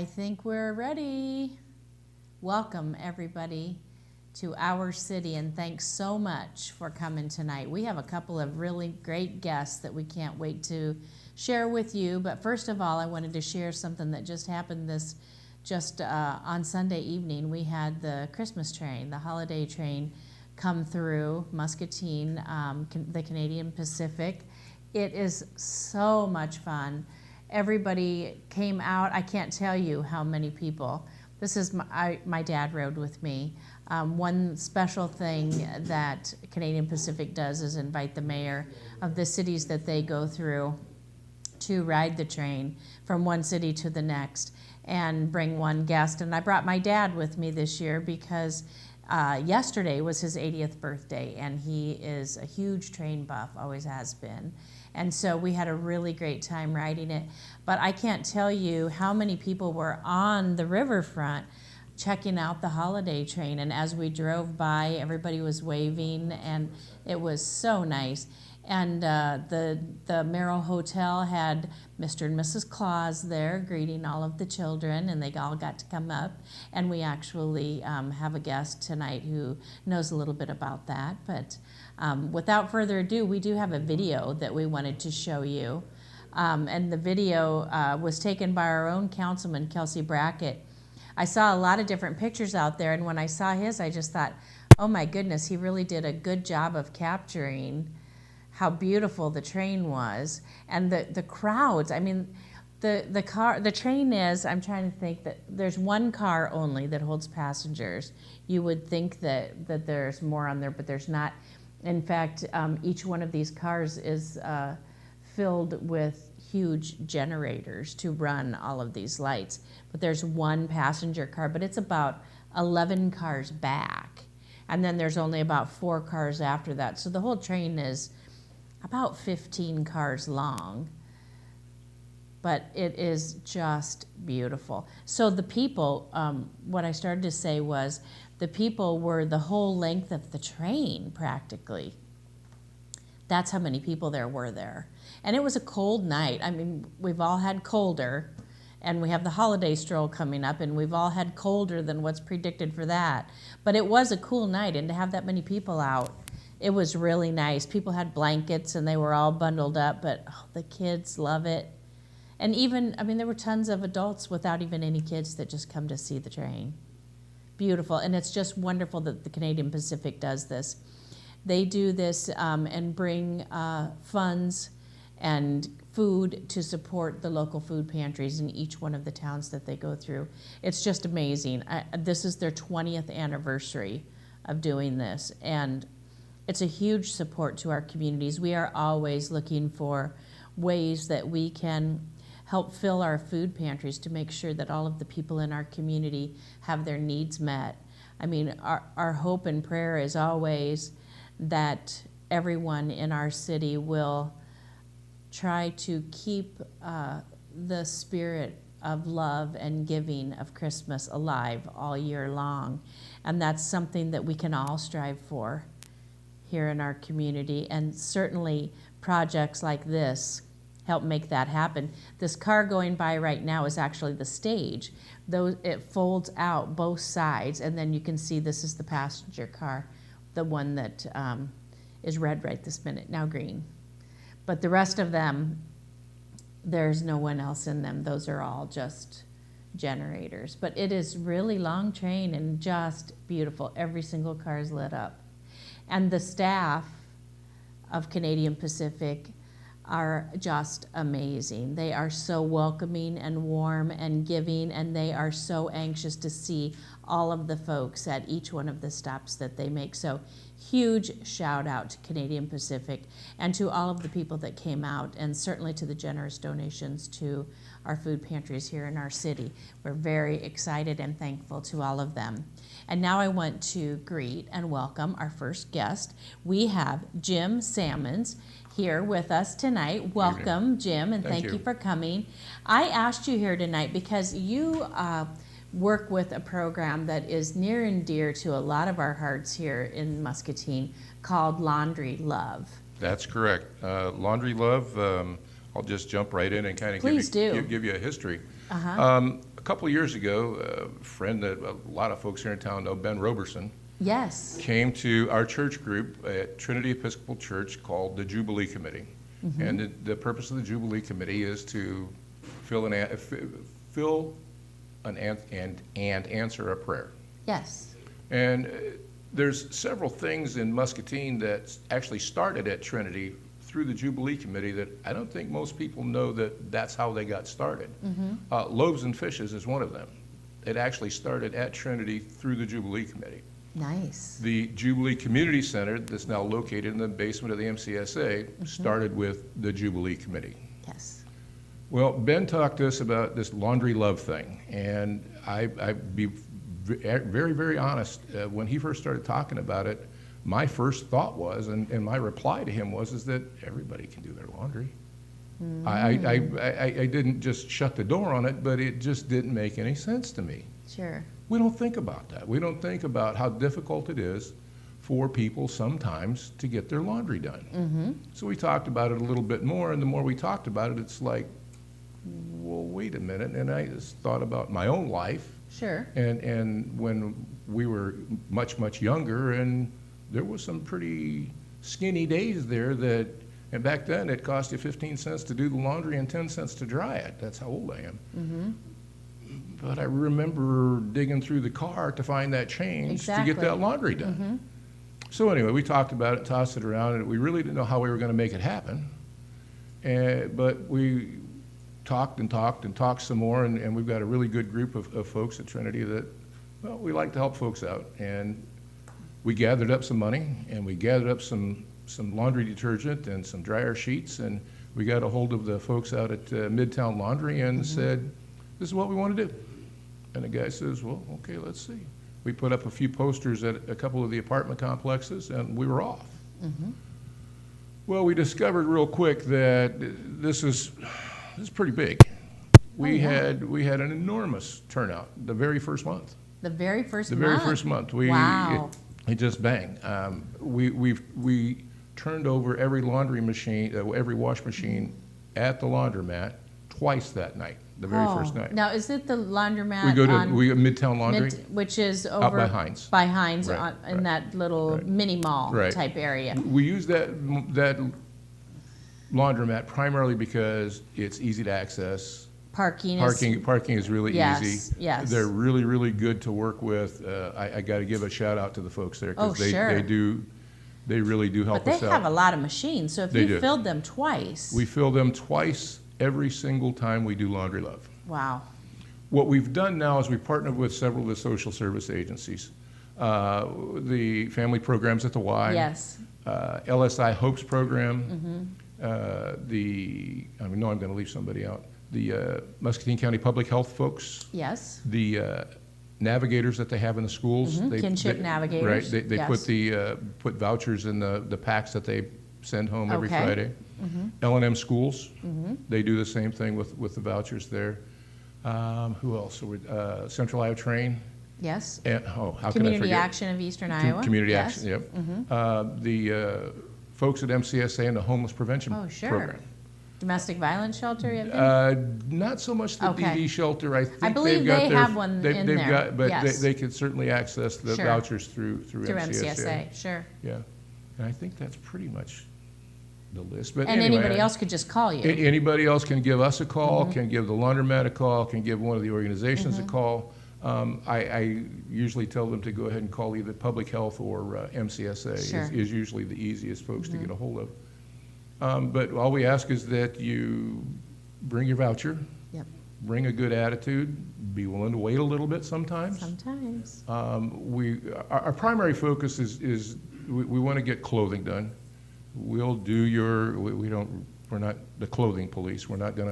I think we're ready. Welcome, everybody, to our city, and thanks so much for coming tonight. We have a couple of really great guests that we can't wait to share with you. But first of all, I wanted to share something that just happened on Sunday evening. We had the Christmas train, the holiday train, come through Muscatine, the Canadian Pacific. It is so much fun. Everybody came out. I can't tell you how many people. This is my dad rode with me. One special thing that Canadian Pacific does is invite the mayor of the cities that they go through to ride the train from one city to the next and bring one guest. And I brought my dad with me this year because yesterday was his 80th birthday, and he is a huge train buff, always has been. And so we had a really great time riding it. But I can't tell you how many people were on the riverfront checking out the holiday train. And as we drove by, everybody was waving, and it was so nice. And the Merrill Hotel had Mr. and Mrs. Claus there greeting all of the children, and they all got to come up. And we actually have a guest tonight who knows a little bit about that. But without further ado, we do have a video that we wanted to show you. And the video was taken by our own councilman, Kelsey Brackett. I saw a lot of different pictures out there, and when I saw his, I just thought, oh my goodness, he really did a good job of capturing how beautiful the train was, and the crowds. I mean, the train is, I'm trying to think, that there's one car only that holds passengers. You would think that there's more on there, but there's not. In fact, each one of these cars is filled with huge generators to run all of these lights. But there's one passenger car, but it's about 11 cars back. And then there's only about 4 cars after that. So the whole train is about 15 cars long, but it is just beautiful. So the people, what I started to say was, the people were the whole length of the train practically. That's how many people there were there. And it was a cold night. I mean, we've all had colder, and we have the holiday stroll coming up, and we've all had colder than what's predicted for that. But it was a cool night, and to have that many people out, it was really nice. People had blankets, and they were all bundled up, but the kids love it. And even, I mean, there were tons of adults without even any kids that just come to see the train. Beautiful, and it's just wonderful that the Canadian Pacific does this. They do this and bring funds and food to support the local food pantries in each one of the towns that they go through. It's just amazing. This is their 20th anniversary of doing this, and it's a huge support to our communities. We are always looking for ways that we can help fill our food pantries to make sure that all of the people in our community have their needs met. I mean, our hope and prayer is always that everyone in our city will try to keep the spirit of love and giving of Christmas alive all year long. And that's something that we can all strive for here in our community, and certainly projects like this help make that happen. This car going by right now is actually the stage. It folds out both sides, and then you can see this is the passenger car, the one that is red right this minute, now green. But the rest of them, there's no one else in them. Those are all just generators. But it is really long train and just beautiful. Every single car is lit up. And the staff of Canadian Pacific are just amazing. They are so welcoming and warm and giving, and they are so anxious to see all of the folks at each one of the stops that they make. So huge shout out to Canadian Pacific and to all of the people that came out, and certainly to the generous donations to our food pantries here in our city. We're very excited and thankful to all of them. And now I want to greet and welcome our first guest. We have Jim Salmons here with us tonight. Welcome, Jim, and thank you for coming. I asked you here tonight because you work with a program that is near and dear to a lot of our hearts here in Muscatine called Laundry Love. That's correct. Laundry Love, I'll just jump right in and kind of give you a history. a couple of years ago, a friend that a lot of folks here in town know, Ben Roberson, Yes. came to our church group at Trinity Episcopal Church called the Jubilee Committee. And the purpose of the Jubilee Committee is to fill and answer a prayer. Yes. And there's several things in Muscatine that actually started at Trinity through the Jubilee Committee that I don't think most people know that that's how they got started. Loaves and Fishes is one of them. It actually started at Trinity through the Jubilee Committee. Nice. The Jubilee Community Center that's now located in the basement of the MCSA started with the Jubilee Committee. Yes. Well, Ben talked to us about this laundry love thing, and I'd be very, very honest. When he first started talking about it, my first thought was, and my reply to him was, is that everybody can do their laundry. I didn't just shut the door on it, but it just didn't make any sense to me. Sure. We don't think about that. We don't think about how difficult it is for people sometimes to get their laundry done. So we talked about it a little bit more, and the more we talked about it, it's like, well, wait a minute. And I just thought about my own life. Sure. And when we were much, much younger, and there was some pretty skinny days there that, and back then it cost you 15 cents to do the laundry and 10 cents to dry it. That's how old I am. But I remember digging through the car to find that change to get that laundry done. So anyway, we talked about it, tossed it around, and we really didn't know how we were going to make it happen. But we talked and talked and talked some more, and we've got a really good group of folks at Trinity that, well, we like to help folks out. And we gathered up some money, and we gathered up some laundry detergent and some dryer sheets, and we got a hold of the folks out at Midtown Laundry and said, this is what we want to do. And the guy says, well, okay, let's see. We put up a few posters at a couple of the apartment complexes, and we were off. Well, we discovered real quick that this is pretty big. We had an enormous turnout the very first month. The very first month? The very first month. Wow. It just banged. We turned over every laundry machine, every wash machine at the laundromat twice that night. The very first night. Now, is it the laundromat we go to Midtown Laundry, which is over out by Hines. By Hines, Right, in that little mini mall type area. We use that laundromat primarily because it's easy to access. Parking is really easy. Yes. They're really, really good to work with. I got to give a shout out to the folks there because they really do help us out. But they have a lot of machines, so if you filled them twice. We fill them twice every single time we do Laundry Love. Wow. What we've done now is we've partnered with several of the social service agencies. The family programs at the Y. Yes. LSI Hopes program. I know I'm going to leave somebody out. The Muscatine County Public Health folks. Yes. The navigators that they have in the schools. Kinship navigators. Right. They put vouchers in the packs that they send home every Friday. L&M schools. They do the same thing with the vouchers there. Who else? Central Iowa Train. Yes. And, how can I forget? Community Action of Eastern Iowa. Community Action, yep. The folks at MCSA and the Homeless Prevention Program. Domestic violence shelter, you have not so much the DV shelter. I believe they have one in there. But they could certainly access the vouchers through MCSA. Sure. Yeah, and I think that's pretty much the list. But and anyway, anybody else could just call you. Anybody else can give us a call, can give the laundromat a call, can give one of the organizations a call. I usually tell them to go ahead and call either Public Health or MCSA is usually the easiest folks to get a hold of. But all we ask is that you bring your voucher, bring a good attitude, be willing to wait a little bit sometimes. Sometimes. Our primary focus is we want to get clothing done. We'll do we're not the clothing police. We're not going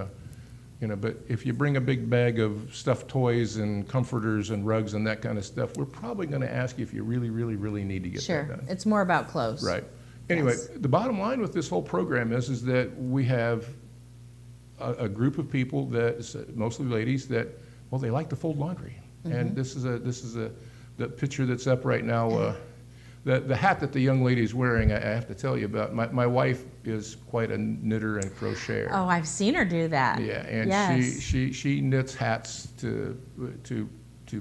to, but if you bring a big bag of stuffed toys and comforters and rugs and that kind of stuff, we're probably going to ask you if you really, really, really need to get that done. It's more about clothes. Right. Anyway, the bottom line with this whole program is that we have a group of people that, mostly ladies, that, they like to fold laundry. And this is the picture that's up right now. The hat that the young lady's wearing, I have to tell you about. My wife is quite a knitter and crocheter. Oh, I've seen her do that. Yeah, and yes. she knits hats to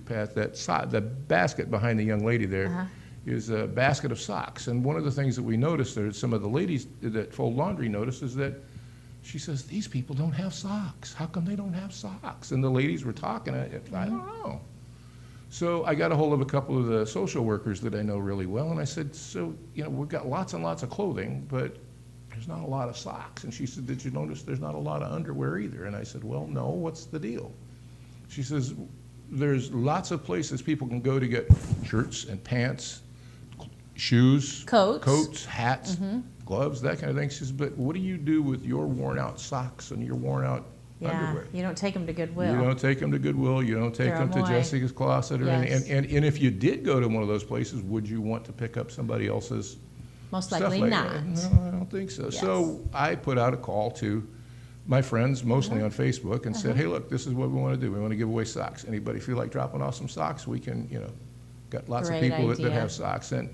pass that the basket behind the young lady there is a basket of socks. And one of the things that we noticed that some of the ladies that fold laundry noticed is that she says, these people don't have socks. How come they don't have socks? And the ladies were talking, I don't know. So I got a hold of a couple of the social workers that I know really well, and I said, so, we've got lots and lots of clothing, but there's not a lot of socks. And she said, did you notice there's not a lot of underwear either? And I said, well, no, what's the deal? She says, there's lots of places people can go to get shirts and pants, shoes, coats, hats, gloves, that kind of thing. She says, but what do you do with your worn out socks and your worn out underwear? You don't take them to Goodwill. You don't take them to Goodwill. You don't take them to Jessica's Closet or anything. And if you did go to one of those places, would you want to pick up somebody else's Most stuff likely like not. that? No, I don't think so. Yes. So I put out a call to my friends, mostly on Facebook, and said, hey, look, this is what we want to do. We want to give away socks. Anybody feel like dropping off some socks? We can, got lots of people that have socks. And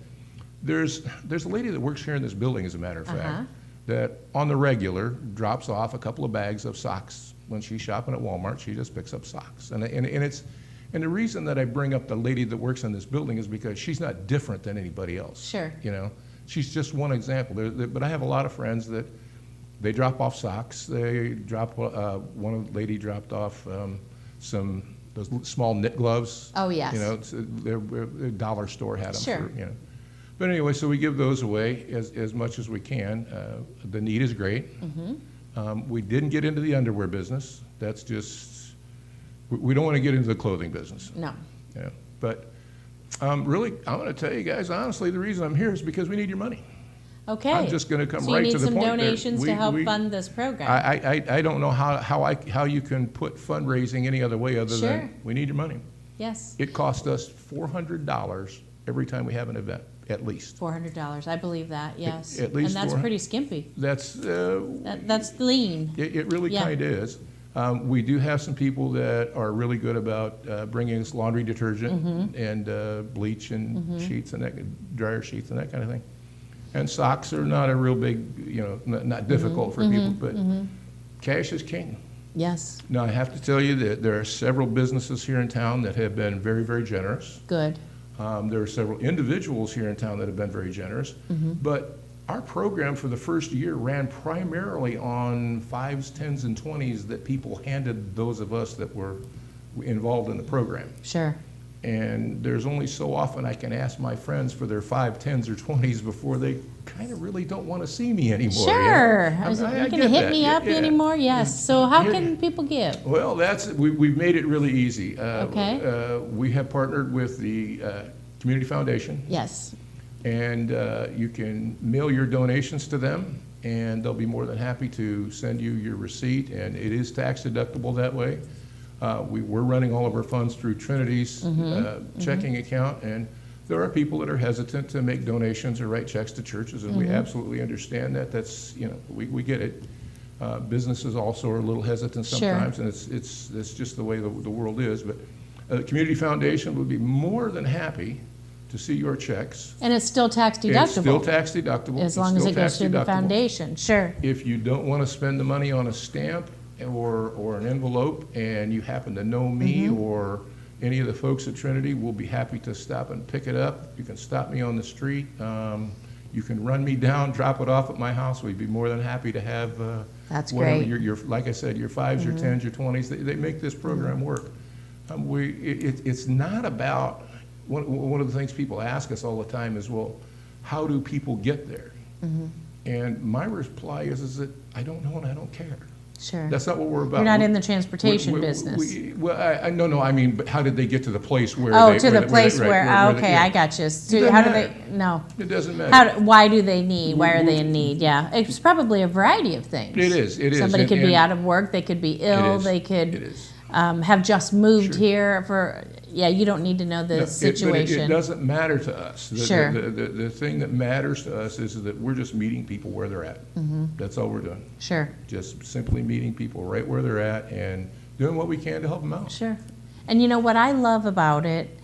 there's a lady that works here in this building, as a matter of fact, that on the regular drops off a couple of bags of socks. When she's shopping at Walmart, she just picks up socks. And the reason that I bring up the lady that works in this building is because she's not different than anybody else. Sure. She's just one example. But I have a lot of friends that they drop off socks. They drop one lady dropped off those small knit gloves. Oh, yes. Their dollar store had them. Sure. But anyway, so we give those away as much as we can. The need is great. We didn't get into the underwear business. That's just, we don't want to get into the clothing business. No. Yeah. But really, I'm going to tell you guys, honestly, the reason I'm here is because we need your money. Okay. I'm just going to come right to the point. So you need some donations to help fund this program. I don't know how you can put fundraising any other way other than we need your money. Yes. It costs us $400 every time we have an event, at least. $400. I believe that. Yes. At least. And that's pretty skimpy. That's that's lean. It really kind of is. We do have some people that are really good about bringing us laundry detergent and bleach and sheets and that, dryer sheets and that kind of thing. And socks are not a real big, not difficult for people, but cash is king. Yes. Now, I have to tell you that there are several businesses here in town that have been very, very generous. Good. There are several individuals here in town that have been very generous. But our program for the first year ran primarily on 5s, 10s, and 20s that people handed those of us that were involved in the program. Sure. And there's only so often I can ask my friends for their 5, 10s, or 20s before they kind of really don't want to see me anymore. Sure. Yeah? You're going to hit me up anymore? Yes. So how can people give? Well, we've made it really easy. Okay. We have partnered with the Community Foundation. Yes. And you can mail your donations to them, and they'll be more than happy to send you your receipt, and it is tax deductible that way. We're running all of our funds through Trinity's checking account, and there are people that are hesitant to make donations or write checks to churches, and we absolutely understand that. That's, we get it. Businesses also are a little hesitant sometimes, and it's just the way the world is. But the Community Foundation would be more than happy to see your checks. And it's still tax deductible. It's still tax deductible. As long as it goes to the foundation, sure. If you don't want to spend the money on a stamp or an envelope, and you happen to know me or any of the folks at Trinity, we'll be happy to stop and pick it up. You can stop me on the street. You can run me down, drop it off at my house. We'd be more than happy to have That's whatever great. your, like I said, your 5s, your 10s, your 20s. They make this program work. It's not about, one of the things people ask us all the time is, well, how do people get there? And my reply is that I don't know and I don't care. Sure. That's not what we're about. You're not in the transportation business. No, I mean, but how did they get to the place where Oh, they... to the place where, okay, I got you. So doesn't how do matter. they, no. It doesn't matter. Why do they need, why are they in need? Yeah, it's probably a variety of things. It is. Somebody could be out of work, they could be ill, they could have just moved here for, you don't need to know the situation. But it doesn't matter to us. Sure. The thing that matters to us is that we're just meeting people where they're at. That's all we're doing. Sure. Just simply meeting people right where they're at and doing what we can to help them out. Sure. And you know what I love about it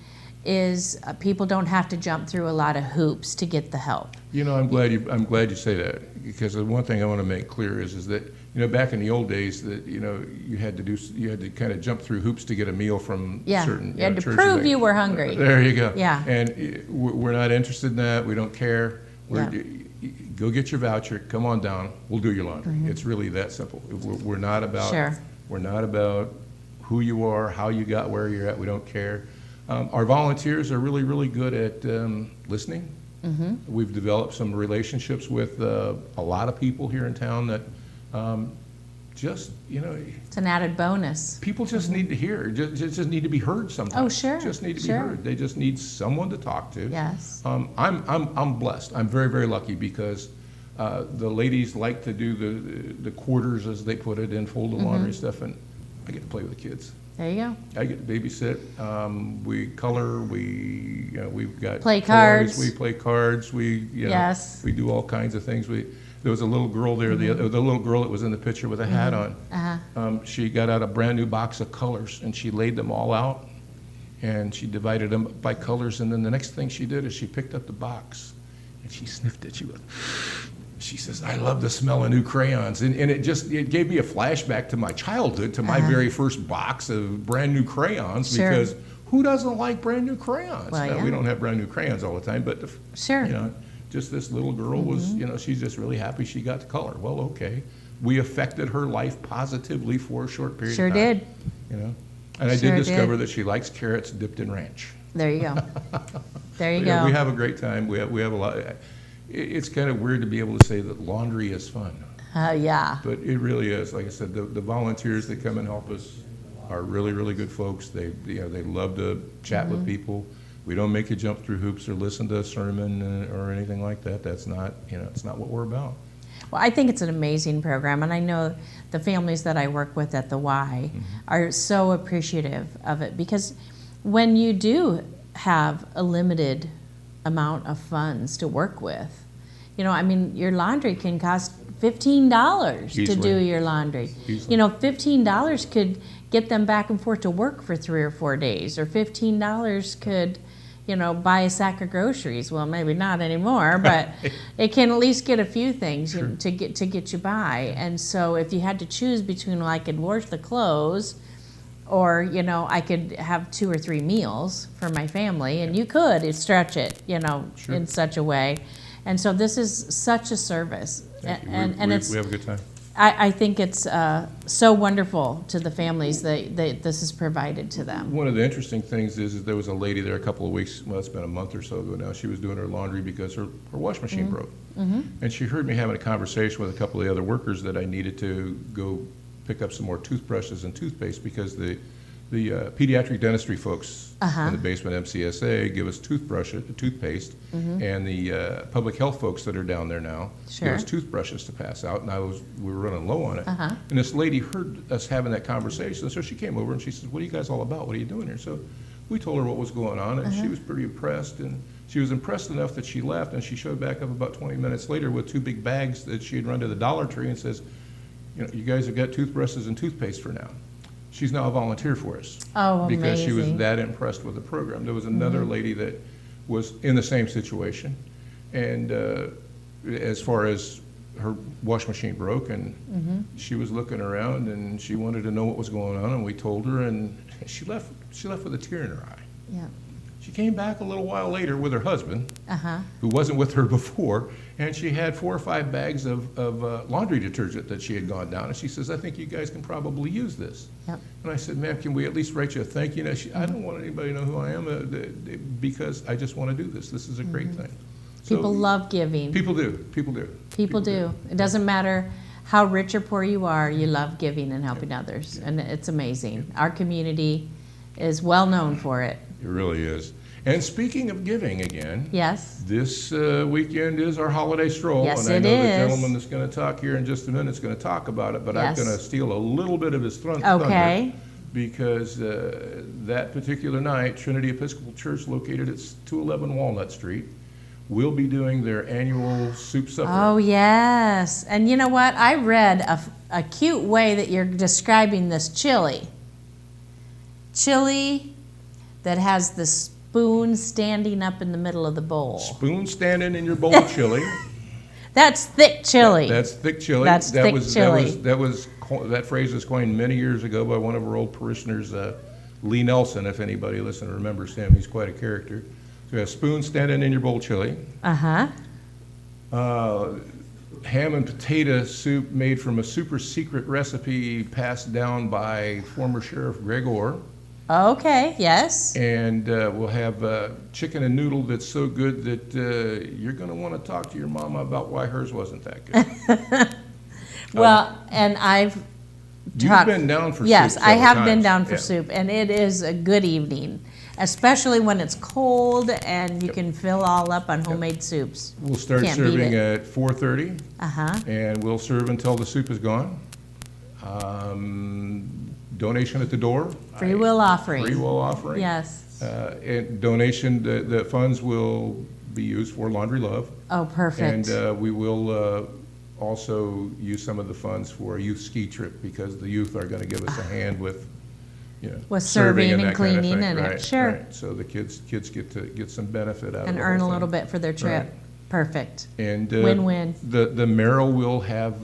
is people don't have to jump through a lot of hoops to get the help. You know, I'm glad you say that, because the one thing I want to make clear is that, you know, back in the old days that, you know, you had to kind of jump through hoops to get a meal from certain you had to churches. prove you were hungry. There you go. Yeah. And we're not interested in that. We don't care. Go get your voucher. Come on down. We'll do your laundry. It's really that simple. We're not about. Sure. We're not about who you are, how you got where you're at. We don't care. Our volunteers are really, really good at listening. We've developed some relationships with a lot of people here in town that just, you know. It's an added bonus. People just need to hear, just need to be heard sometimes. Oh, sure. Just need to be heard. They just need someone to talk to. Yes. I'm blessed. I'm very, very lucky because the ladies like to do the quarters, as they put it, and fold the laundry stuff, and I get to play with the kids. There you go. I get to babysit. We color. We've got play toys, cards. We play cards. We do all kinds of things. There was a little girl there. The little girl that was in the picture with a hat on. She got out a brand new box of colors and she laid them all out, and she divided them by colors. And then the next thing she did is she picked up the box and she sniffed it. She says, "I love the smell of new crayons," and it gave me a flashback to my childhood, to my very first box of brand new crayons. Sure. Because who doesn't like brand new crayons? Well, Now, we don't have brand new crayons all the time, but Sure. you know, just this little girl was, you know, she's just really happy she got to color. Well, okay, we affected her life positively for a short period Sure of time. did. You know, and I Sure did did. discover that she likes carrots dipped in ranch. There you go. There you Yeah, go. we have a great time. We have a lot. It's kind of weird to be able to say that laundry is fun, Yeah. but it really is. Like I said, the volunteers that come and help us are really, really good folks. They love to chat with people. We don't make you jump through hoops or listen to a sermon or anything like that. That's not, it's not what we're about. Well, I think it's an amazing program, and I know the families that I work with at the Y are so appreciative of it, because when you do have a limited amount of funds to work with, I mean, your laundry can cost $15 to do your laundry. Easily. $15 could get them back and forth to work for 3 or 4 days, or $15 could, buy a sack of groceries. Well, maybe not anymore, but it can at least get a few things to get you by. And so if you had to choose between, well, I could wash the clothes, or I could have 2 or 3 meals for my family, and you could stretch it, in such a way. And so this is such a service, and we it's, have a good time. I think it's so wonderful to the families that this is provided to them. One of the interesting things is there was a lady there a couple of weeks, well, it's been a month or so ago now. She was doing her laundry because her wash machine broke. And she heard me having a conversation with a couple of the other workers that I needed to go pick up some more toothbrushes and toothpaste, because the pediatric dentistry folks in the basement MCSA give us toothpaste, and the public health folks that are down there now give us toothbrushes to pass out, and we were running low on it. And this lady heard us having that conversation, so she came over and she says, "What are you guys all about? What are you doing here?" So we told her what was going on, and she was pretty impressed, and she was impressed enough that she left, and she showed back up about 20 minutes later with 2 big bags that she had run to the Dollar Tree, and says, "You guys have got toothbrushes and toothpaste for now." She's now a volunteer for us. Oh, amazing. Because she was that impressed with the program. There was another lady that was in the same situation, and as far as her wash machine broke, and she was looking around, and she wanted to know what was going on, and we told her, and she left with a tear in her eye. Yeah. She came back a little while later with her husband, who wasn't with her before, and she had 4 or 5 bags of laundry detergent that she had gone down. And she says, "I think you guys can probably use this." Yep. And I said, "Ma'am, can we at least write you a thank you?" I don't want anybody to know who I am because I just want to do this. This is a great thing. People love giving. People do. People do. It doesn't matter how rich or poor you are, you love giving and helping others. And it's amazing. Our community is well known for it. It really is. And speaking of giving again, Yes. this weekend is our holiday stroll. Yes, and I know it the is. gentleman that's going to talk here in just a minute is going to talk about it, but I'm Yes. going to steal a little bit of his thunder. Okay. Because that particular night, Trinity Episcopal Church, located at 211 Walnut Street, will be doing their annual soup supper. Oh, yes. And you know what? I read a cute way that you're describing this chili. Chili that has this spoon standing up in the middle of the bowl. Spoon standing in your bowl of chili. That's thick chili. That's thick chili. That's thick chili. That phrase was coined many years ago by one of our old parishioners, Lee Nelson, if anybody listening remembers him. He's quite a character. So you have spoon standing in your bowl of chili. Uh-huh. Ham and potato soup made from a super secret recipe passed down by former Sheriff Greg Orr. Okay, yes. And we'll have chicken and noodle that's so good that you're going to want to talk to your mama about why hers wasn't that good. Well, and You've been down for soup. Yes, I have several been times. down for Yeah. soup, and it is a good evening, especially when it's cold and you can fill all up on homemade soups. We'll start Can't beat serving it. at 4:30, Uh-huh. and we'll serve until the soup is gone. Donation at the door. Free will offering. Free will offering. Yes. And donation, the funds will be used for Laundry Love. Oh, perfect. And we will also use some of the funds for a youth ski trip, because the youth are going to give us a hand with, With serving and that kind of cleaning thing. and it, Right, sure. right. So the kids get some benefit out of it. And earn a little bit for their trip. Right. Perfect. And Win-win. the Merrill will have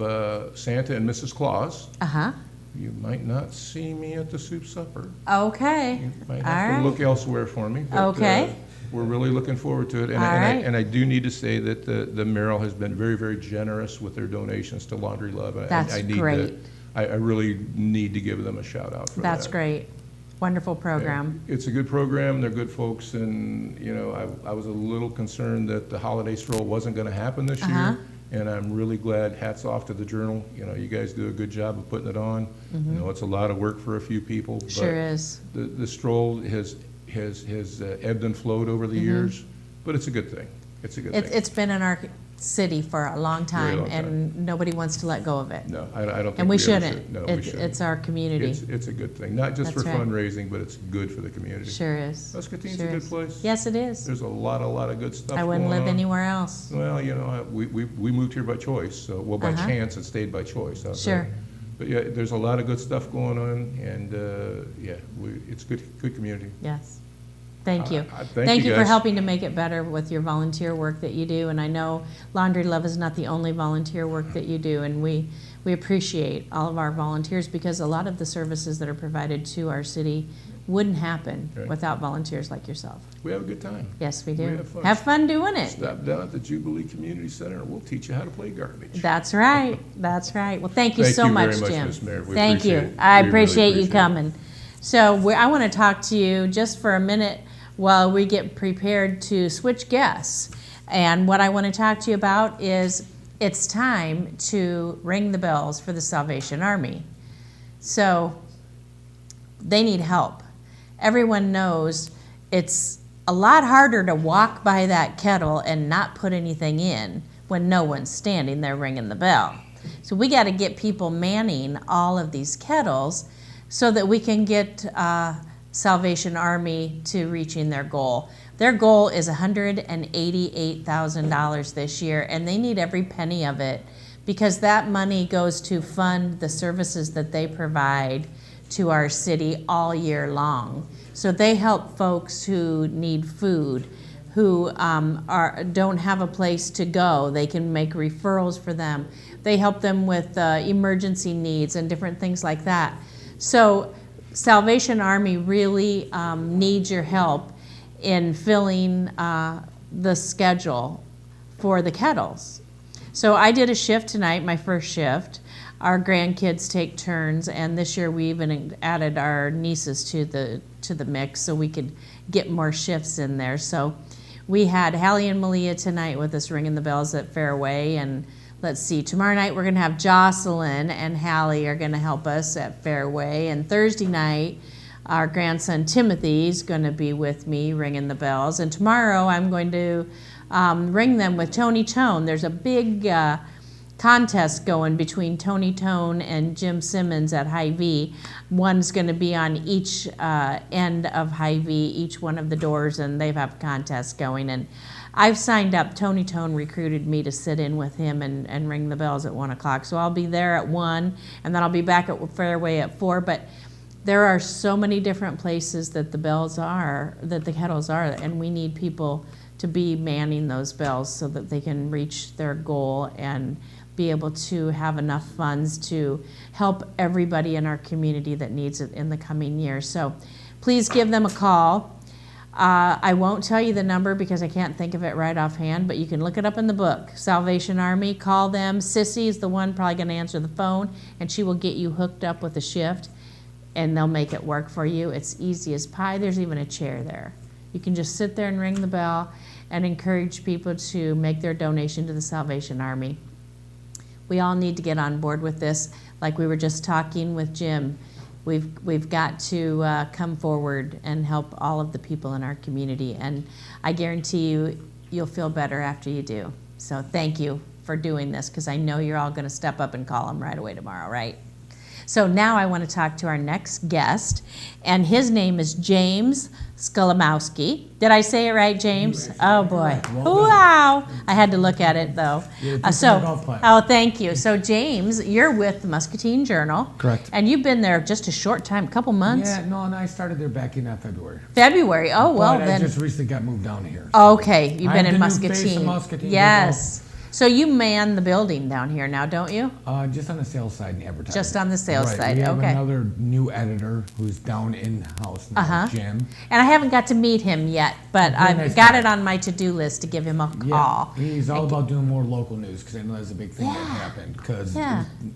Santa and Mrs. Claus. Uh-huh. You might not see me at the soup supper. Okay. You might All have to right. look elsewhere for me. But, Okay. we're really looking forward to it. And, All right. and I do need to say that the Merrill has been very, very generous with their donations to Laundry Love. That's I need great. I really need to give them a shout out for that. That's great. Wonderful program. It's a good program. They're good folks. And, I was a little concerned that the holiday stroll wasn't going to happen this Uh-huh. year. And I'm really glad, hats off to the Journal. You guys do a good job of putting it on. I know it's a lot of work for a few people. But Sure is. the stroll has ebbed and flowed over the years, but it's a good thing. It's a good thing. It's been in our city for a long time, long time. and nobody wants to let go of it. No, I don't think And we ever shouldn't. should. No, we shouldn't. It's our community. It's a good thing, not just That's for right. fundraising, but it's good for the community. Sure is. Muscatine's Sure a good is. place. Yes, it is. There's a lot of good stuff I wouldn't going live on. anywhere else. Well, we moved here by choice, so, well, by Uh-huh. chance, it stayed by choice out Sure. there. But yeah, there's a lot of good stuff going on, and it's good community. Yes. Thank you. Thank you for guys. helping to make it better with your volunteer work that you do. And I know Laundry Love is not the only volunteer work that you do. And we appreciate all of our volunteers, because a lot of the services that are provided to our city wouldn't happen Right. without volunteers like yourself. We have a good time. Yes, we do. have fun. Have fun doing it. Stop down at the Jubilee Community Center, and we'll teach you how to play garbage. That's right. That's right. Well, thank you Thank so you much, very much, Jim. Ms. Mayor. We Thank you. appreciate it. I We really appreciate you appreciate it. coming. So I want to talk to you just for a minute while we get prepared to switch guests. And what I want to talk to you about is it's time to ring the bells for the Salvation Army. So they need help. Everyone knows it's a lot harder to walk by that kettle and not put anything in when no one's standing there ringing the bell. So we got to get people manning all of these kettles so that we can get Salvation Army to reaching their goal. Their goal is $188,000 this year, and they need every penny of it, because that money goes to fund the services that they provide to our city all year long. So they help folks who need food, who don't have a place to go. They can make referrals for them. They help them with emergency needs and different things like that. So Salvation Army really needs your help in filling the schedule for the kettles. So I did a shift tonight, my first shift. Our grandkids take turns, and this year we even added our nieces to the mix so we could get more shifts in there. So we had Hallie and Malia tonight with us ringing the bells at Fairway, and let's see, tomorrow night we're going to have Jocelyn and Hallie are going to help us at Fairway, and Thursday night our grandson Timothy's going to be with me ringing the bells, and tomorrow I'm going to ring them with Tony Tone. There's a big contest going between Tony Tone and Jim Simmons at Hy-Vee. One's going to be on each end of Hy-Vee, each one of the doors, and they have contests going. And I've signed up. Tony Tone recruited me to sit in with him and ring the bells at 1 o'clock. So I'll be there at 1, and then I'll be back at Fairway at 4. But there are so many different places that the bells are, that the kettles are, and we need people to be manning those bells so that they can reach their goal and be able to have enough funds to help everybody in our community that needs it in the coming year. So please give them a call. I won't tell you the number because I can't think of it right offhand, but you can look it up in the book. Salvation Army, call them. Sissy is the one probably going to answer the phone, and she will get you hooked up with a shift, and they'll make it work for you. It's easy as pie. There's even a chair there. You can just sit there and ring the bell and encourage people to make their donation to the Salvation Army. We all need to get on board with this. Like we were just talking with Jim, we've got to come forward and help all of the people in our community, and I guarantee you, you'll feel better after you do. So thank you for doing this, because I know you're all going to step up and call them right away tomorrow, right? So now I want to talk to our next guest, and his name is James Skolimowski. Did I say it right, James? Oh boy! Wow! I had to look at it though. Oh, thank you. So James, you're with the Muscatine Journal. Correct. And you've been there just a short time, a couple months. Yeah, no, and I started there back in February. February. Oh well, but then. I just recently got moved down here. So. Okay, you've been in I'm the Muscatine. new face of Muscatine. Yes. So you man the building down here now, don't you? Just on the sales side and advertising. Just on the sales right. side, We have okay. another new editor who's down in-house now, Jim. And I haven't got to meet him yet, but I've nice got guy. it on my to-do list to give him a Yeah, call. he's all about doing more local news, because I know that's a big thing that happened. Because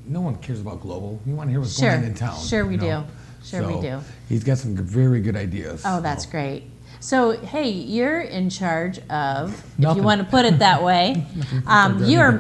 no one cares about global. We want to hear what's going on in town. Sure we you know? do. Sure we So, do. He's got some very good ideas. Oh, that's great. So, hey, you're in charge of, if Nothing. you want to put it that way, you're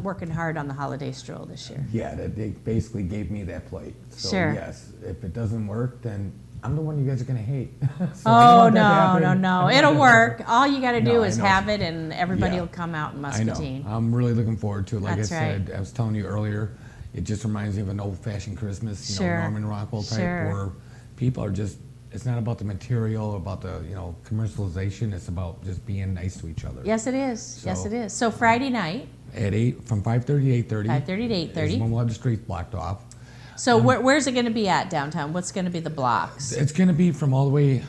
working hard on the holiday stroll this year. Yeah, they basically gave me that plate. So Sure. yes, if it doesn't work, then I'm the one you guys are gonna hate. So I Oh, want that to happen. no. I It'll want that to work. happen. All you got to do No, I is know. have it, and everybody Yeah. will come out in I know. Muscatine. I'm really looking forward to it. Like That's I said, I was telling you earlier, it just reminds me of an old-fashioned Christmas, you Sure. know, Norman Rockwell type, Sure. where people are just, it's not about the material, about the, commercialization. It's about just being nice to each other. Yes, it is. Yes, So- it is. So Friday night, At 8, from 5:30 to 8:30. 5:30 to Is 8:30. when we'll have the streets blocked off. So where's it going to be at downtown? What's going to be the blocks? It's going to be from all the way.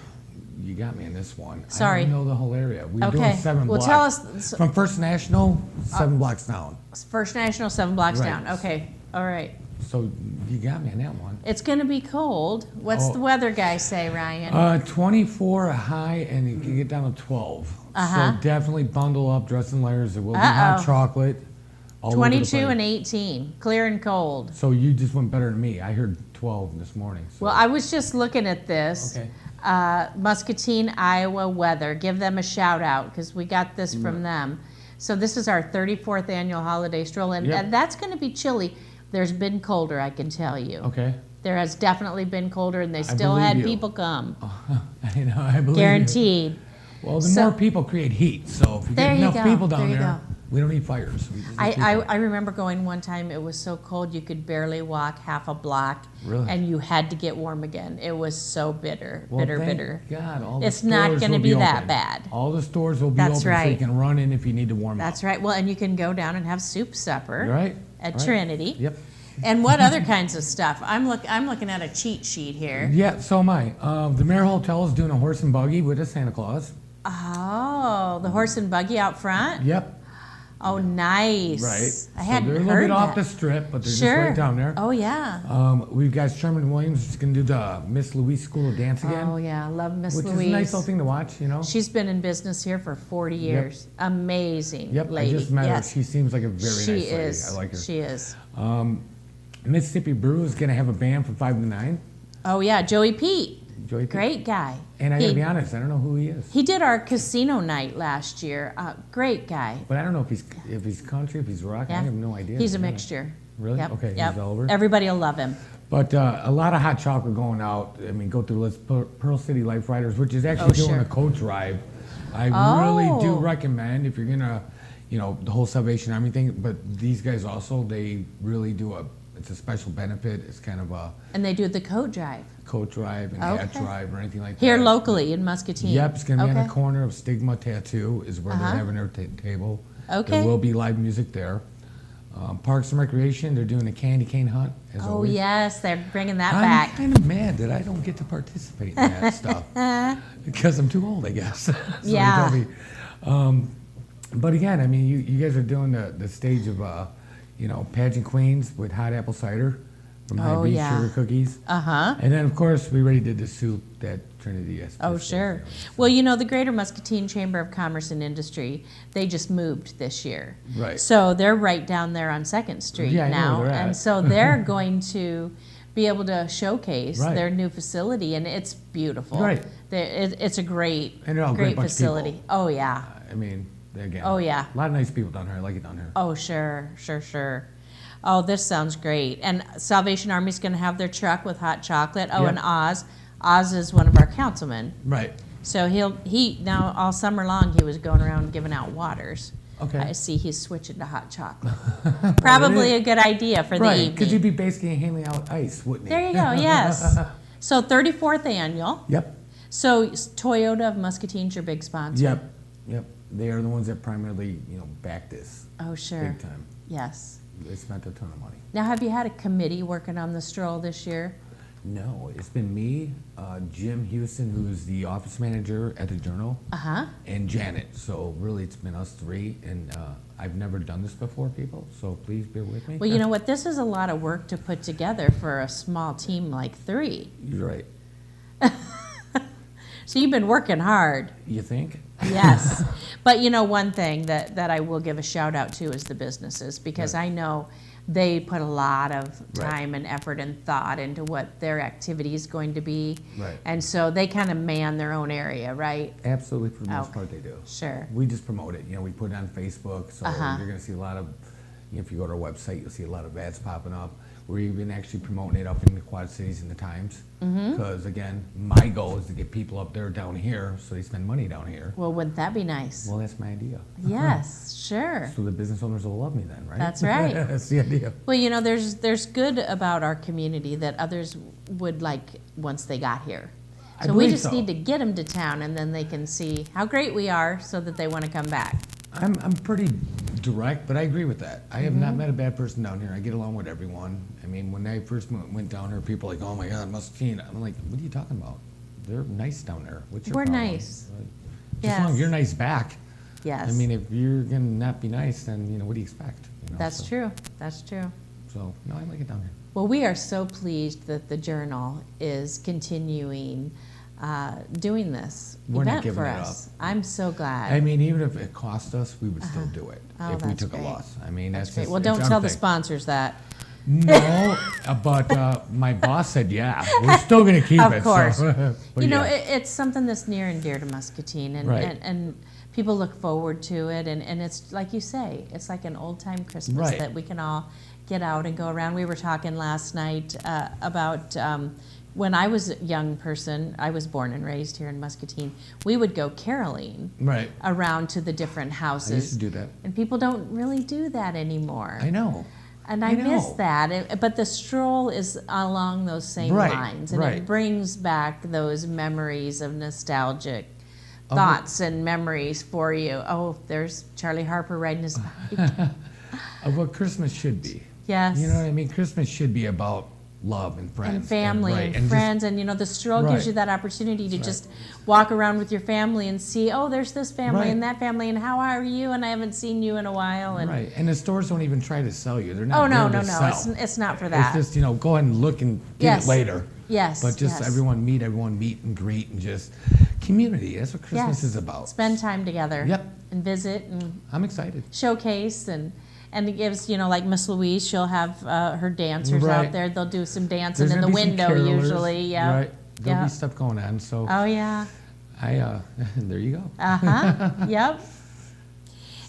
You got me in this one. Sorry. I don't know the whole area. We're Okay. doing 7 Well, blocks. tell us- From First National, 7 blocks down. First National, 7 blocks Right. down. Okay. All right. So you got me on that one. It's going to be cold. What's Oh. the weather guy say, Ryan? 24 a high, and you can get down to 12. Uh-huh. So definitely bundle up, dress in layers. There will be hot chocolate. All over the 22 place. and 18. Clear and cold. So you just went better than me. I heard 12 this morning. So. Well, I was just looking at this. Okay. Muscatine, Iowa weather. Give them a shout out because we got this from them. So this is our 34th annual holiday stroll, and, Yep. and that's going to be chilly. There's been colder, I can tell you. Okay. There has definitely been colder, and they still believe had you. people come. I know. I believe you. Guaranteed. Well, the So- more people create heat. So if you There get you enough go, people down there you there, go. we don't need fires. We just need I people. remember going one time, it was so cold you could barely walk half a block. Really? And you had to get warm again. It was so bitter, Well, thank bitter. God, all the It's not stores gonna will be that open. bad. All the stores will be That's open, so right. you can run in if you need to warm up. That's right. Well, and you can go down and have soup supper Right. at right. Trinity. Yep. And what other kinds of stuff? I'm looking at a cheat sheet here. Yeah, so am I. The Mayor Hotel is doing a horse and buggy with a Santa Claus. Oh, the horse and buggy out front? Yep. Oh, nice. Right. I hadn't so they're a heard little bit that. off the strip, but they're Sure. just right down there. Oh, yeah. We've got Sherman Williams who's going to do the Miss Louise School of Dance again. Oh, yeah. Love Miss which Louise. is a nice little thing to watch, you know. She's been in business here for 40 years. Amazing Yep, lady. I just met Yes. her. She seems like a very She nice lady. is. I like her. She is. Mississippi Brew is going to have a band from 5 to 9. Oh, yeah. Joey Pete. Joey Pete. Great guy. And I got to He- be honest, I don't know who he is. He did our casino night last year. Great guy. But I don't know if he's country, if he's rock. I have no idea. He's a to be honest. mixture. Really? Yep. Okay, Yep. he's all over. Everybody will love him. But a lot of hot chocolate going out. I mean, go through the list. Pearl City Life Riders, which is actually doing sure. a coat drive. I really do Oh. recommend if you're gonna, the whole Salvation Army thing. But these guys also, they really do it's a special benefit. It's kind of a And they do the coat drive coat drive and hat Okay. drive or anything like here that. locally in Muscatine. Yep, it's gonna be on Okay. the corner of Stigma Tattoo is where they're having their table. Okay. There will be live music there. Parks and Recreation, they're doing a candy cane hunt. As Oh, always. yes, they're bringing that I'm back. kind of mad that I don't get to participate in that stuff because I'm too old, I guess. So they Yeah. tell me. But again, I mean, you guys are doing the stage of, pageant queens with hot apple cider from High Oh, Beach yeah. Sugar Cookies. Uh-huh. And then, of course, we already did the soup that Trinity has. Oh, sure. Well, the Greater Muscatine Chamber of Commerce and Industry, they just moved this year. Right. So they're right down there on 2nd Street Yeah, I know now. where they're And at. so they're going to be able to showcase Right. their new facility, and it's beautiful. Right. It's a great, And they're all a great great bunch of facility. people. Oh, yeah. I mean, again. Oh, yeah. A lot of nice people down here. I like it down here. Oh, sure. Oh, this sounds great. And Salvation Army's going to have their truck with hot chocolate. Oh, Yep. and Oz is one of our councilmen. Right. So now all summer long he was going around giving out waters. Okay. I see he's switching to hot chocolate. Probably a good idea for the Right, evening. because you'd be basically handing out ice, wouldn't you? There you go, yes. So 34th annual. Yep. So Toyota of Muscatine's your big sponsor? Yep. They are the ones that primarily, back this Oh, sure. big time. Yes. They spent a ton of money. Now, have you had a committee working on the stroll this year? No, it's been me, Jim Houston, who's the office manager at the Journal, Uh-huh. and Janet. So really, it's been us three, and I've never done this before, people. So please bear with me. Well, you know what? This is a lot of work to put together for a small team like 3. You're right. So you've been working hard. You think? Yes. But one thing that I will give a shout out to is the businesses, because Right. I know they put a lot of Right. time and effort and thought into what their activity is going to be. Right. And so they kind of man their own area, right? Absolutely, for the most Okay. part, they do. Sure. We just promote it. We put it on Facebook, so Uh-huh. you're going to see a lot of. If you go to our website, you'll see a lot of ads popping up. We're even actually promoting it up in the Quad Cities and the Times. Because again, my goal is to get people up there down here, so they spend money down here. Well, wouldn't that be nice? Well, that's my idea. Yes, sure. So the business owners will love me then, right? That's right. That's the idea. Well, there's good about our community that others would like once they got here. I So we believe just so. need to get them to town, and then they can see how great we are so that they want to come back. I'm pretty direct, but I agree with that. I have not met a bad person down here. I get along with everyone. I mean, when I first went down here, people were like, oh my God, Muscatine. I'm like, what are you talking about? They're nice down there. What's your We're problem? nice. Just as long as you're nice back. Yes. I mean, if you're going to not be nice, then, what do you expect? That's so, true. That's true. So, no, I like it down here. Well, we are so pleased that the Journal is continuing doing this We're not event giving for it us. I'm so glad. I mean, even if it cost us, we would still do it Oh, if we that's took great. a loss. I mean, that's Great. just, Well, it's don't our tell the thing. sponsors that. No, but my boss said, yeah, we're still going to keep Of it. course. So, but yeah. It's something that's near and dear to Muscatine, and, Right. and people look forward to it, and it's like you say, it's like an old time Christmas Right. that we can all get out and go around. We were talking last night about when I was a young person, I was born and raised here in Muscatine, we would go caroling Right. around to the different I used houses. to do that. And people don't really do that anymore. I know. And I I miss know. that. But the stroll is along those same Right, lines. And right. it brings back those memories of nostalgic Of thoughts and memories for you. Oh, there's Charlie Harper riding his bike. Of what Christmas should be. Yes. You know what I mean? Christmas should be about love and friends. And family right, and just- friends. And, the stroll gives Right. you that opportunity to Right. just walk around with your family and see, oh, there's this family Right. and that family, and how are you? And I haven't seen you in a while. And Right. And the stores don't even try to sell you. They're not oh, no, there no, to no. sell. It's not for that. It's just, go ahead and look and get Yes. it later. Yes. But just yes. everyone meet and greet and just community. That's what Christmas Yes. is about. Spend time together. Yep. And visit and I'm excited. showcase and it gives, like Miss Louise, she'll have her dancers Right. out there. They'll do some dancing There's in the gonna be some window carolers, usually. Yeah. Right. There'll Yeah. be stuff going on. So Oh yeah. there you go. Uh-huh. Yep.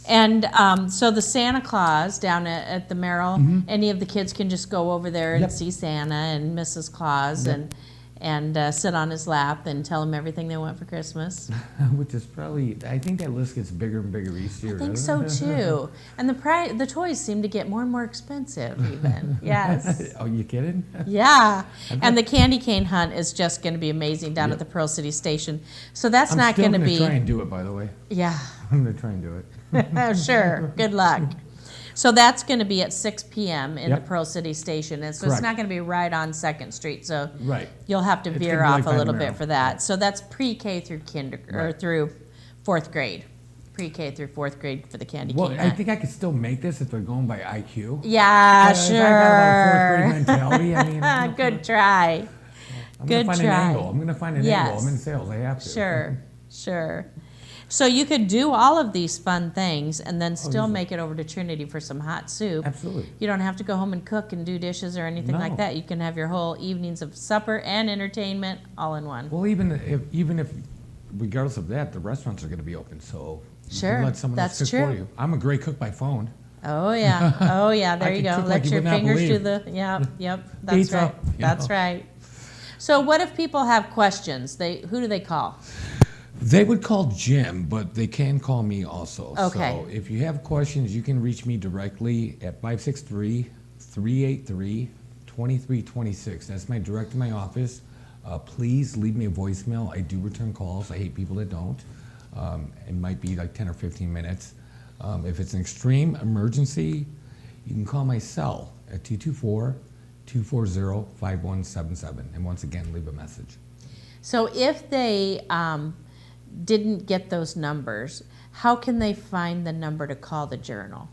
And so the Santa Claus down at the Merrill, any of the kids can just go over there and Yep. see Santa and Mrs. Claus Yep. and sit on his lap and tell him everything they want for Christmas. Which is probably, I think that list gets bigger and bigger each year. I think so doesn't it? too. And the toys seem to get more and more expensive even. Yes. Oh, you kidding? Yeah. And the candy cane hunt is just going to be amazing down at Yep. the Pearl City Station. So that's I'm not still going to gonna be. try and do it, by the way. Yeah. I'm gonna try and do it. Sure. Good luck. So that's going to be at 6 p.m. in Yep. the Pearl City Station. And so Correct. it's not going to be right on 2nd Street. So Right. you'll have to It's veer gonna be off like a by the little bit Merrill. for that. So that's pre-K through or Right. through 4th grade. Pre-K through 4th grade for the candy Well, cane I hunt. think I could still make this if they're going by IQ. Yeah, If I got about a 4th grade sure. mentality, I mean, I'm Good try. gonna Good find try. an angle. I'm gonna find an Yes. angle. I'm in sales. I have to. Sure, sure. So you could do all of these fun things and then still easily. make it over to Trinity for some hot soup. Absolutely. You don't have to go home and cook and do dishes or anything like No. that. You can have your whole evenings of supper and entertainment all in one. Well, even if, regardless of that, the restaurants are gonna be open, so you Sure, can let someone else that's cook for true. you. I'm a great cook by phone. Oh yeah, oh yeah. There I you can go. cook Let like you your would not fingers do believe. the. Yep. That's Pizza, right. you That's know. right. So what if people have questions? Who do they call? They would call Jim, but they can call me also. Okay. So if you have questions, you can reach me directly at 563-383-2326. That's my direct to my office. Please leave me a voicemail. I do return calls. I hate people that don't. It might be like 10 or 15 minutes. If it's an extreme emergency, you can call my cell at 224-240-5177. And once again, leave a message. So if they didn't get those numbers, how can they find the number to call the Journal?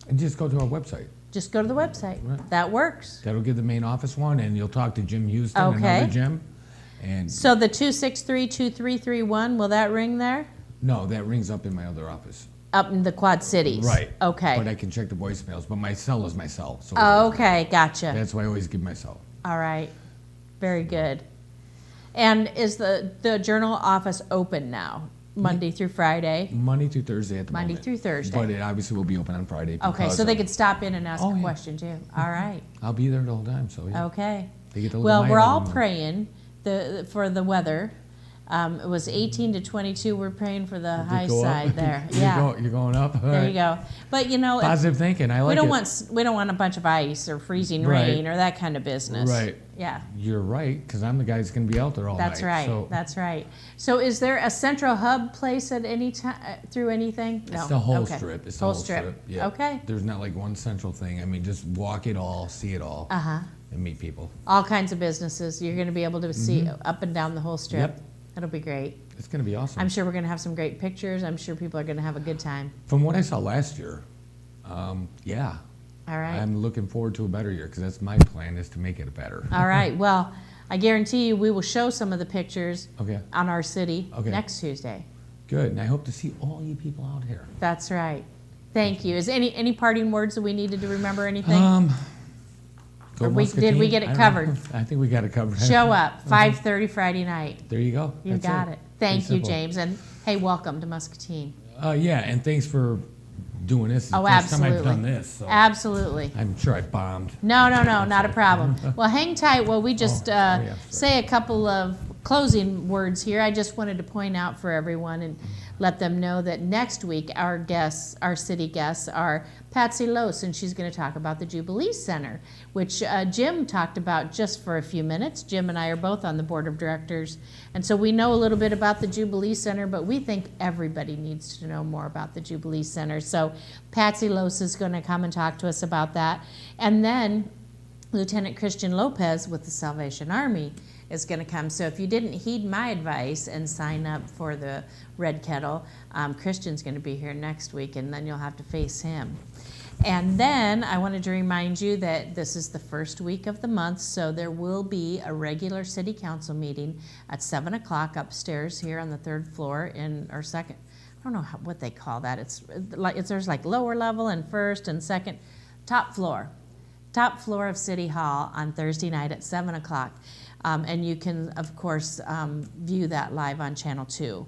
And just go to our website. Just go to the website. Right. That works. That'll give the main office one, and you'll talk to Jim Houston, Okay. another Jim. And So the 263-2331, will that ring there? no, that rings up in my other office. Up in the Quad Cities? Right. Okay. But I can check the voicemails, but my cell is my cell. So Oh, okay, gotcha. that's why I always give my cell. All right, very good. And is the Journal office open now, Monday through Friday? Monday through Thursday at the Monday moment. through Thursday. But it obviously will be open on Friday. Okay, because so they of- could stop in and ask Oh, a yeah. question too. All right, I'll be there the whole time, so yeah. okay. They get to live Well, my we're all own- praying for the weather. It was 18 to 22. We're praying for the high Go up. side there. You're Yeah, You're going up. All there right. you go. But you know, Positive thinking. I like we don't it. want a bunch of ice or freezing Right. rain or that kind of business. Right. Yeah. You're right, because I'm the guy that's going to be out there all That's night. right. So That's right. So, is there a central hub place at any time through anything? No. It's the whole Okay. strip. It's whole the whole strip. Yeah. Okay. There's not like one central thing. I mean, just walk it all, see it all, Uh huh. and meet people. All kinds of businesses. You're going to be able to see up and down the whole strip. Yep. It'll be great. It's going to be awesome. I'm sure we're going to have some great pictures. I'm sure people are going to have a good time. From what I saw last year, yeah, All right. I'm looking forward to a better year because that's my plan is to make it better. All right. Well, I guarantee you we will show some of the pictures Okay, on our city Okay. next Tuesday. good. And I hope to see all you people out here. That's right. Thank you. Is any parting words that we needed to remember? Anything? Go Or did we Muscatine. get it I don't covered? know. I think we got it covered. Show up 5:30 Friday night. There you go. You That's got it. Thank Pretty you, simple. James. And hey, welcome to Muscatine. Yeah, and thanks for doing this. It's Oh, the first time I've absolutely. done this. So Absolutely. I'm sure I bombed. No, not a problem. Well, hang tight while we just yeah, sorry. say a couple of closing words here. I just wanted to point out for everyone and let them know that next week our guests, our city guests, are Patsy Lose, and she's going to talk about the Jubilee Center, which Jim talked about just for a few minutes. Jim and I are both on the board of directors, and so we know a little bit about the Jubilee Center, but we think everybody needs to know more about the Jubilee Center. So Patsy Lose is going to come and talk to us about that. And then Lieutenant Christian Lopez with the Salvation Army is going to come. So if you didn't heed my advice and sign up for the Red Kettle, Christian's going to be here next week, and then you'll have to face him. And then I wanted to remind you that this is the first week of the month, so there will be a regular city council meeting at 7 o'clock upstairs here on the third floor or second. I don't know what they call that. There's like lower level and first and second, top floor of City Hall on Thursday night at 7 o'clock. And you can, of course, view that live on Channel 2.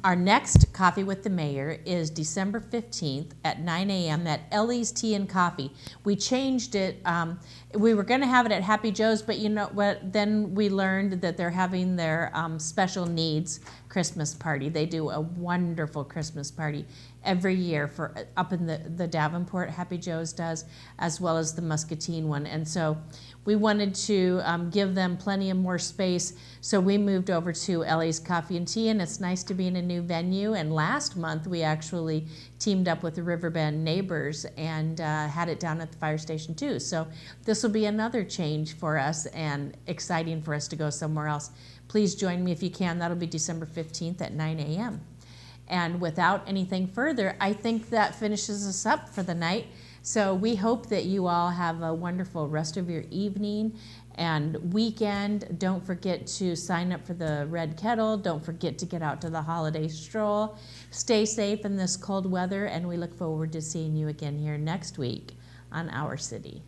Our next Coffee with the Mayor is December 15th at 9 a.m. at Ellie's Tea and Coffee. We changed it. We were going to have it at Happy Joe's, but you know what? Then we learned that they're having their special needs Christmas party. They do a wonderful Christmas party every year for up in the Davenport. Happy Joe's does, as well as the Muscatine one. And so we wanted to give them plenty of more space, so we moved over to Ellie's Coffee and Tea, and it's nice to be in a new venue. And last month we actually teamed up with the Riverbend neighbors and had it down at the fire station too. So this will be another change for us and exciting for us to go somewhere else. Please join me if you can. That'll be December 15th at 9 a.m. And without anything further, I think that finishes us up for the night. So we hope that you all have a wonderful rest of your evening and weekend. Don't forget to sign up for the Red Kettle. Don't forget to get out to the holiday stroll. Stay safe in this cold weather, and we look forward to seeing you again here next week on Our City.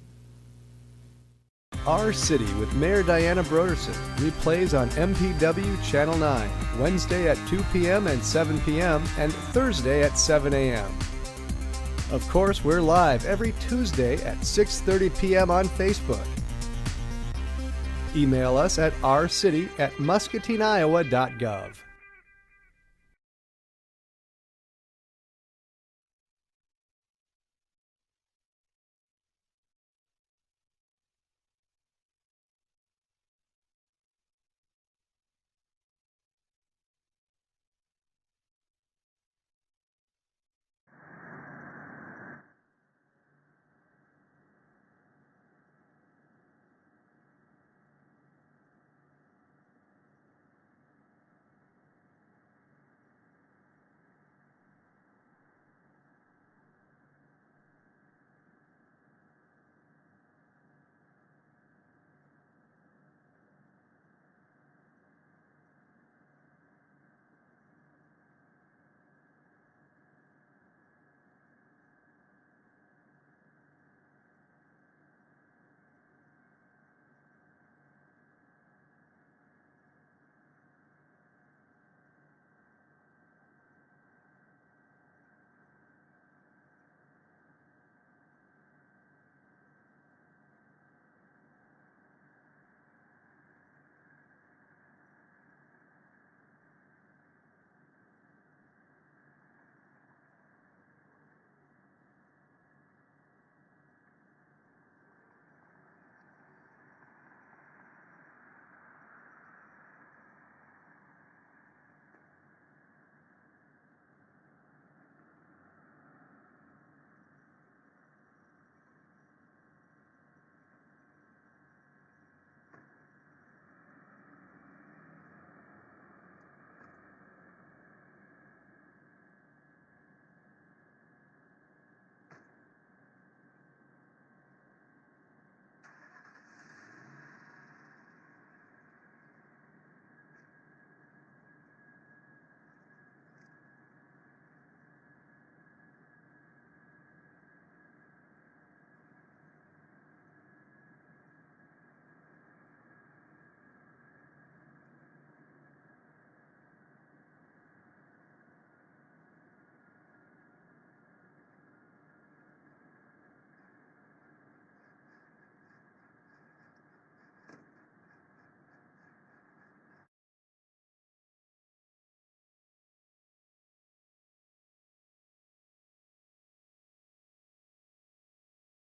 Our City with Mayor Diana Broderson replays on MPW Channel 9, Wednesday at 2 p.m. and 7 p.m. and Thursday at 7 a.m. Of course, we're live every Tuesday at 6:30 p.m. on Facebook. Email us at ourcity@muscatineiowa.gov.